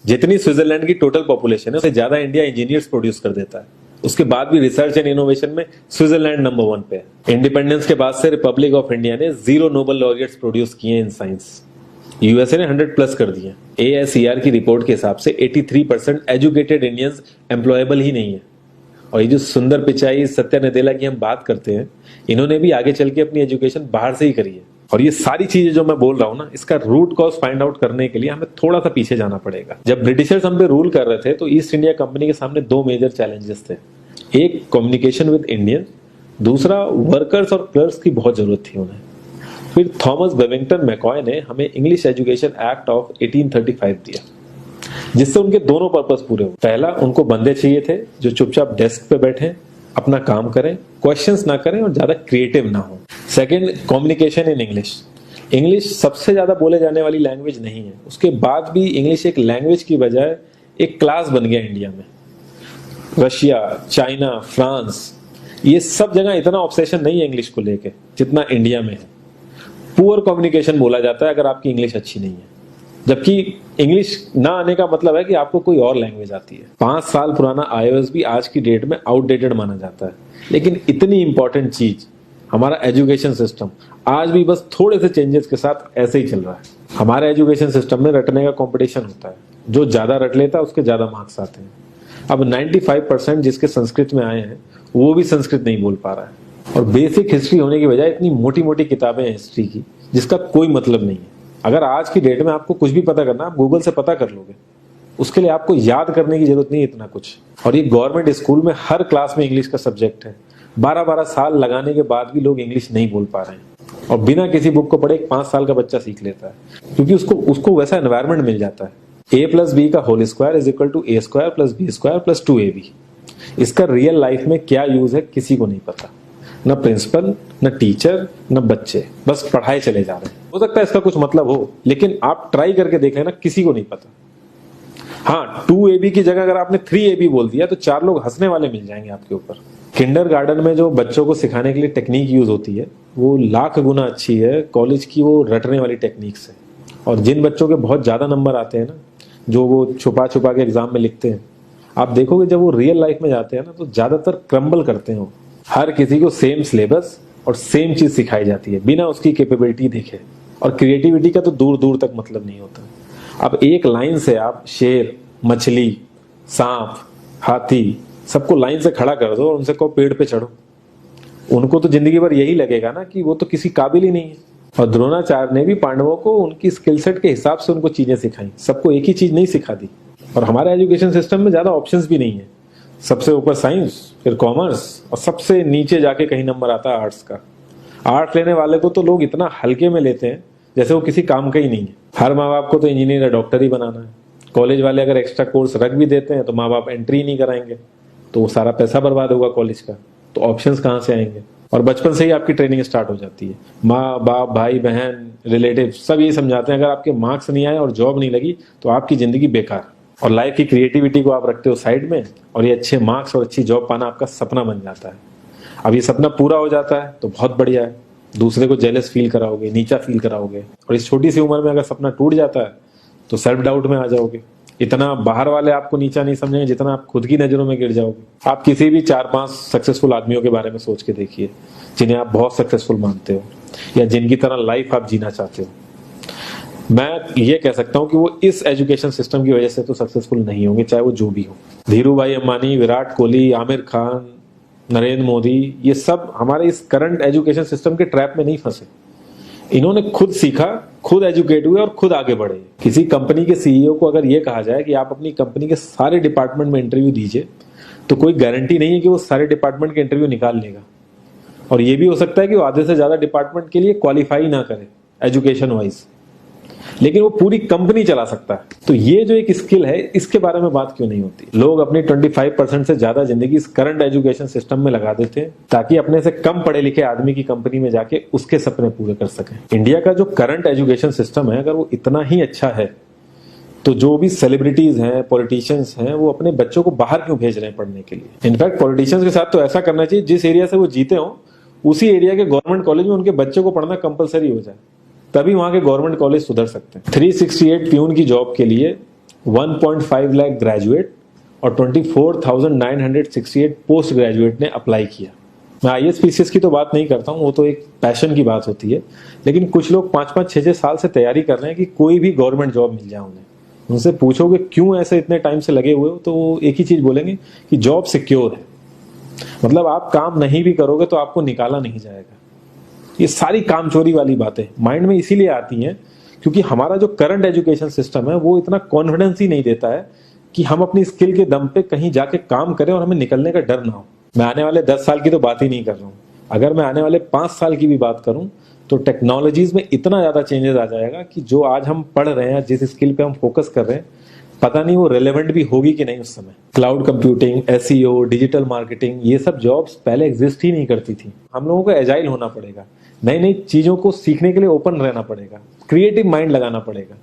जितनी स्विट्जरलैंड की total population है उससे ज्यादा इंडिया इंजीनियर्स प्रोड्यूस कर देता है। उसके बाद भी रिसर्च एंड इनोवेशन में स्विट्जरलैंड नंबर 1 पे है। इंडिपेंडेंस के बाद से रिपब्लिक ऑफ इंडिया ने 0 नोबेल लॉरियट्स प्रोड्यूस किए इन साइंस। यूएसए ने 100 प्लस कर दिए। ASER की रिपोर्ट के हिसाब से 83% एजुकेटेड इंडियंस एम्प्लॉयबल ही नहीं है। और ये जो सुंदर पिचाई, सत्या नदेला की हम बात करते हैं, इन्होंने भी आगे चल के अपनी एजुकेशन बाहर से ही करी है। और ये सारी चीजें जो मैं बोल रहा हूं ना, इसका रूट कॉज फाइंड आउट करने के लिए हमें थोड़ा सा पीछे जाना पड़ेगा। जब ब्रिटिशर्स हम पे रूल कर रहे थे तो ईस्ट इंडिया कंपनी के सामने 2 मेजर चैलेंजेस थे। एक कम्युनिकेशन विद इंडियन, दूसरा वर्कर्स और क्लर्क्स की बहुत जरूरत थी उन्हें। फिर थॉमस बेविंगटन मैकॉय ने हमें इंग्लिश एजुकेशन एक्ट ऑफ 1835 दिया, जिससे उनके दोनों पर्पस पूरे हुए। पहला, उनको बंदे चाहिए थे जो चुपचाप डेस्क पे बैठे, अपना काम करें, क्वेश्चंस ना करें और ज्यादा क्रिएटिव ना हो। Second, communication in English. English सबसे ज्यादा बोले जाने वाली लैंग्वेज नहीं है, उसके बाद भी इंग्लिश एक लैंग्वेज की बजाय एक क्लास बन गया इंडिया में। रशिया, चाइना, फ्रांस, ये सब जगह इतना ऑब्सेशन नहीं है इंग्लिश को लेके जितना इंडिया में है। पुअर कम्युनिकेशन बोला जाता है अगर आपकी इंग्लिश अच्छी नहीं है, जबकि इंग्लिश ना आने का मतलब है कि आपको कोई और लैंग्वेज आती है। 5 साल पुराना iOS भी आज की डेट में आउटडेटेड माना जाता है। लेकिन इतनी इंपॉर्टेंट चीज हमारा एजुकेशन सिस्टम आज भी बस थोड़े से चेंजेस के साथ ऐसे ही चल रहा है। हमारे एजुकेशन सिस्टम में रटने का कंपटीशन होता है, जो ज्यादा रट लेता है उसके ज्यादा मार्क्स आते हैं। अब 95% जिसके संस्कृत में आए हैं वो भी संस्कृत नहीं बोल पा रहा है। और बेसिक हिस्ट्री होने की बजाय इतनी मोटी मोटी किताबें हैं हिस्ट्री की जिसका कोई मतलब नहीं है। अगर आज की डेट में आपको कुछ भी पता करना, आप गूगल से पता कर लोगे, उसके लिए आपको याद करने की जरूरत नहीं है इतना कुछ। और ये गवर्नमेंट स्कूल में हर क्लास में इंग्लिश का सब्जेक्ट है। 12-12 साल लगाने के बाद भी लोग इंग्लिश नहीं बोल पा रहे हैं। और बिना किसी बुक को पढ़े 5 साल का बच्चा सीख लेता है, क्योंकि उसको वैसा एनवायरमेंट मिल जाता है। a+b² is equal to a² + b² + 2ab। इसका रियल लाइफ में क्या यूज है किसी को नहीं पता, न प्रिंसिपल, न टीचर, न बच्चे, बस पढ़ाए चले जा रहे हैं। हो सकता है इसका कुछ मतलब हो, लेकिन आप ट्राई करके देख लेना, किसी को नहीं पता। हाँ, 2ab की जगह अगर आपने 3ab बोल दिया तो 4 लोग हंसने वाले मिल जाएंगे आपके ऊपर। किंडरगार्टन में जो बच्चों को सिखाने के लिए टेक्निक यूज होती है वो लाख गुना अच्छी है कॉलेज की वो रटने वाली टेक्निक से। और जिन बच्चों के बहुत ज्यादा नंबर आते हैं ना, जो वो छुपा छुपा के एग्जाम में लिखते हैं, आप देखोगे जब वो रियल लाइफ में जाते हैं ना तो ज्यादातर क्रम्बल करते हैं। हर किसी को सेम सिलेबस और सेम चीज सिखाई जाती है बिना उसकी कैपेबिलिटी देखे। और क्रिएटिविटी का तो दूर दूर तक मतलब नहीं होता। अब एक लाइन से आप शेर, मछली, सांप, हाथी सबको लाइन से खड़ा कर दो और उनसे कहो पेड़ पे चढ़ो, उनको तो जिंदगी भर यही लगेगा ना कि वो तो किसी काबिल ही नहीं है। और द्रोणाचार्य ने भी पांडवों को उनकी स्किल सेट के हिसाब से उनको चीजें सिखाई, सबको एक ही चीज नहीं सिखा दी। और हमारे एजुकेशन सिस्टम में ज्यादा ऑप्शंस भी नहीं है। सबसे ऊपर साइंस, फिर कॉमर्स, और सबसे नीचे जाके कहीं नंबर आता है आर्ट्स का। आर्ट्स लेने वाले को तो लोग इतना हल्के में लेते हैं जैसे वो किसी काम का ही नहीं है। हर माँ बाप को तो इंजीनियर या डॉक्टर ही बनाना है। कॉलेज वाले अगर एक्स्ट्रा कोर्स रख भी देते हैं तो माँ बाप एंट्री नहीं कराएंगे, तो वो सारा पैसा बर्बाद होगा कॉलेज का। तो ऑप्शंस कहाँ से आएंगे? और बचपन से ही आपकी ट्रेनिंग स्टार्ट हो जाती है। माँ बाप, भाई बहन, रिलेटिव सब यही समझाते हैं अगर आपके मार्क्स नहीं आए और जॉब नहीं लगी तो आपकी जिंदगी बेकार। और लाइफ की क्रिएटिविटी को आप रखते हो साइड में, और ये अच्छे मार्क्स और अच्छी जॉब पाना आपका सपना बन जाता है। अब ये सपना पूरा हो जाता है तो बहुत बढ़िया है, दूसरे को जेलस फील कराओगे, नीचा फील कराओगे। और इस छोटी सी उम्र में अगर सपना टूट जाता है तो सेल्फ डाउट में आ जाओगे। इतना बाहर वाले आपको नीचा नहीं समझेंगे जितना आप खुद की नजरों में गिर जाओगे। आप किसी भी 4-5 सक्सेसफुल आदमियों के बारे में सोच के देखिए जिन्हें आप बहुत सक्सेसफुल मानते हो या जिनकी तरह लाइफ आप जीना चाहते हो। मैं ये कह सकता हूं कि वो इस एजुकेशन सिस्टम की वजह से तो सक्सेसफुल नहीं होंगे, चाहे वो जो भी हो। धीरू भाई अंबानी, विराट कोहली, आमिर खान, नरेंद्र मोदी, ये सब हमारे इस करंट एजुकेशन सिस्टम के ट्रैप में नहीं फंसे। इन्होंने खुद सीखा, खुद एजुकेट हुए और खुद आगे बढ़े। किसी कंपनी के सीईओ को अगर ये कहा जाए कि आप अपनी कंपनी के सारे डिपार्टमेंट में इंटरव्यू दीजिए, तो कोई गारंटी नहीं है कि वो सारे डिपार्टमेंट के इंटरव्यू निकाल लेगा। और ये भी हो सकता है कि वो आधे से ज्यादा डिपार्टमेंट के लिए क्वालिफाई ना करे एजुकेशन वाइज, लेकिन वो पूरी कंपनी चला सकता है। तो ये जो एक स्किल है, इसके बारे में बात क्यों नहीं होती? लोग अपनी 25% से ज्यादा जिंदगी इस करंट एजुकेशन सिस्टम में लगा देते हैं ताकि अपने से कम पढ़े लिखे आदमी की कंपनी में जाके उसके सपने पूरे कर सकें। इंडिया का जो करंट एजुकेशन सिस्टम है, अगर वो इतना ही अच्छा है तो जो भी सेलिब्रिटीज हैं, पॉलिटिशियंस हैं, वो अपने बच्चों को बाहर क्यों भेज रहे हैं पढ़ने के लिए? इनफैक्ट पॉलिटिशियंस के साथ तो ऐसा करना चाहिए, जिस एरिया से वो जीते हो उसी एरिया के गवर्नमेंट कॉलेज में उनके बच्चों को पढ़ना कंपलसरी हो जाए, तभी वहां के गवर्नमेंट कॉलेज सुधर सकते हैं। 368 प्यून की जॉब के लिए 1.5 लाख ग्रेजुएट और 24,968 पोस्ट ग्रेजुएट ने अप्लाई किया। मैं आईएएस पीसीएस की तो बात नहीं करता हूँ, वो तो एक पैशन की बात होती है, लेकिन कुछ लोग 5-5, 6-6 साल से तैयारी कर रहे हैं कि कोई भी गवर्नमेंट जॉब मिल जाए उन्हें। उनसे पूछोगे क्यों ऐसे इतने टाइम से लगे हुए हो, तो वो एक ही चीज बोलेंगे कि जॉब सिक्योर है। मतलब आप काम नहीं भी करोगे तो आपको निकाला नहीं जाएगा। ये सारी कामचोरी वाली बातें माइंड में इसीलिए आती हैं क्योंकि हमारा जो करंट एजुकेशन सिस्टम है वो इतना कॉन्फिडेंस ही नहीं देता है कि हम अपनी स्किल के दम पे कहीं जाके काम करें और हमें निकलने का डर ना हो। मैं आने वाले 10 साल की तो बात ही नहीं कर रहा हूँ, अगर मैं आने वाले 5 साल की भी बात करूं तो टेक्नोलॉजीज में इतना ज्यादा चेंजेस आ जाएगा कि जो आज हम पढ़ रहे हैं, जिस स्किल पे हम फोकस कर रहे हैं, पता नहीं वो रेलेवेंट भी होगी कि नहीं उस समय। Cloud computing, SEO, digital marketing, ये सब जॉब्स पहले एग्जिस्ट ही नहीं करती थी। हम लोगों को एजाइल होना पड़ेगा, नई नई चीजों को सीखने के लिए ओपन रहना पड़ेगा, क्रिएटिव माइंड लगाना पड़ेगा।